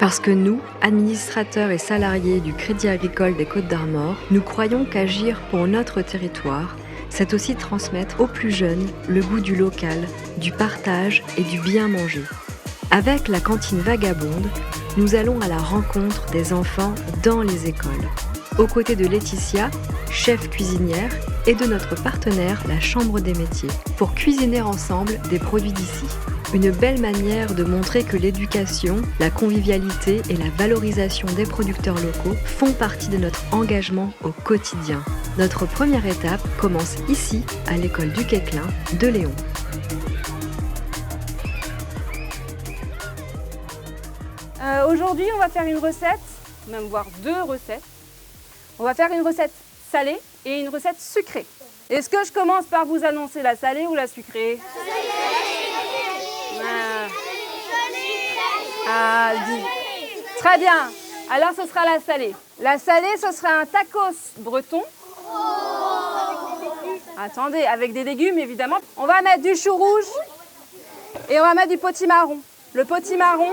Parce que nous, administrateurs et salariés du Crédit Agricole des Côtes-d'Armor, nous croyons qu'agir pour notre territoire, c'est aussi transmettre aux plus jeunes le goût du local, du partage et du bien manger. Avec la cantine Vagabonde, nous allons à la rencontre des enfants dans les écoles, aux côtés de Laetitia, chef cuisinière, et de notre partenaire, la Chambre des métiers, pour cuisiner ensemble des produits d'ici. Une belle manière de montrer que l'éducation, la convivialité et la valorisation des producteurs locaux font partie de notre engagement au quotidien. Notre première étape commence ici, à l'école du Quéclin de Léon. Aujourd'hui, on va faire une recette, même voire 2 recettes. On va faire une recette salée et une recette sucrée. Est-ce que je commence par vous annoncer la salée ou la sucrée? Très bien. Alors, ce sera la salée. La salée, ce sera un tacos breton. Attendez, avec des légumes, évidemment. On va mettre du chou rouge et on va mettre du potimarron. Le potimarron,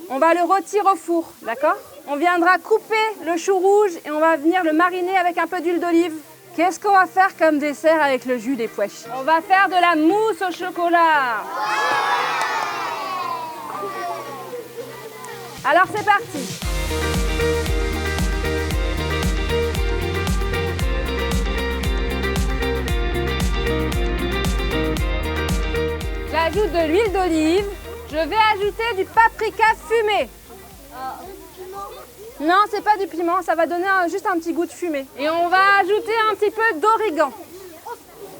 on va le rôtir au four, d'accord? On viendra couper le chou rouge et on va venir le mariner avec un peu d'huile d'olive. Qu'est-ce qu'on va faire comme dessert avec le jus des pois chiches? On va faire de la mousse au chocolat. Alors c'est parti. J'ajoute de l'huile d'olive. Je vais ajouter du paprika fumé. Non, c'est pas du piment, ça va donner juste un petit goût de fumée. Et on va ajouter un petit peu d'origan.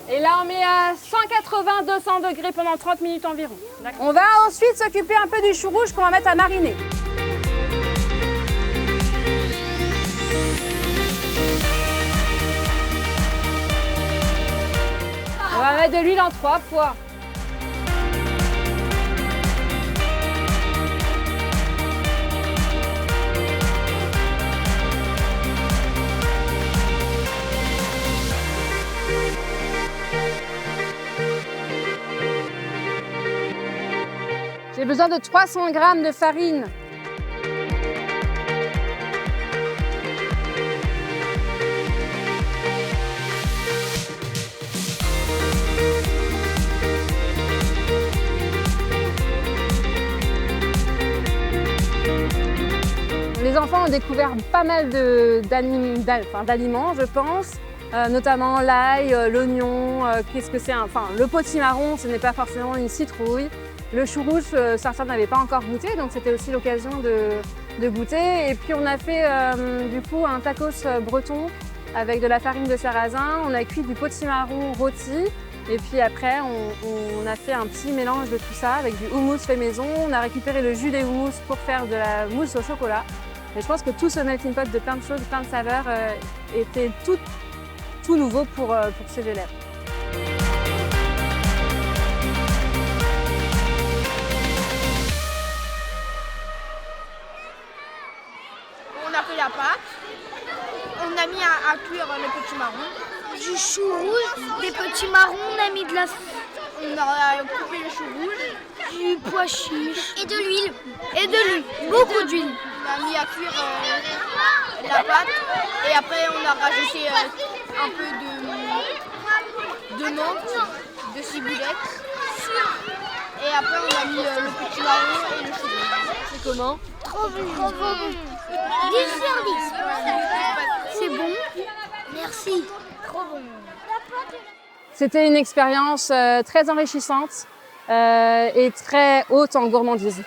Et là, on met à 180-200 degrés pendant 30 minutes environ. On va ensuite s'occuper un peu du chou rouge qu'on va mettre à mariner. On va mettre de l'huile en 3 fois. J'ai besoin de 300 g de farine. Les enfants ont découvert pas mal d'aliments, je pense, notamment l'ail, l'oignon, qu'est-ce que c'est, le potimarron, ce n'est pas forcément une citrouille. Le chou rouge, certains n'avaient pas encore goûté, donc c'était aussi l'occasion de goûter. Et puis on a fait du coup un tacos breton avec de la farine de sarrasin. On a cuit du potimarron rôti. Et puis après, on a fait un petit mélange de tout ça avec du houmous fait maison. On a récupéré le jus des houmous pour faire de la mousse au chocolat. Et je pense que tout ce melting pot de plein de choses, plein de saveurs était tout nouveau pour ces élèves. On a fait la pâte, on a mis à cuire le potimarron. Du chou rouge, des petits marrons, on a mis de la... On a coupé le chou rouge, du pois chiche et de l'huile. Beaucoup d'huile. on a mis à cuire la pâte et après on a rajouté un peu de menthe, de ciboulette. Et après on a mis le potimarron et le chou rouge. C'est comment? Trop bon. 10 sur 10. C'est bon. Merci. Trop bon. C'était une expérience très enrichissante et très haute en gourmandise.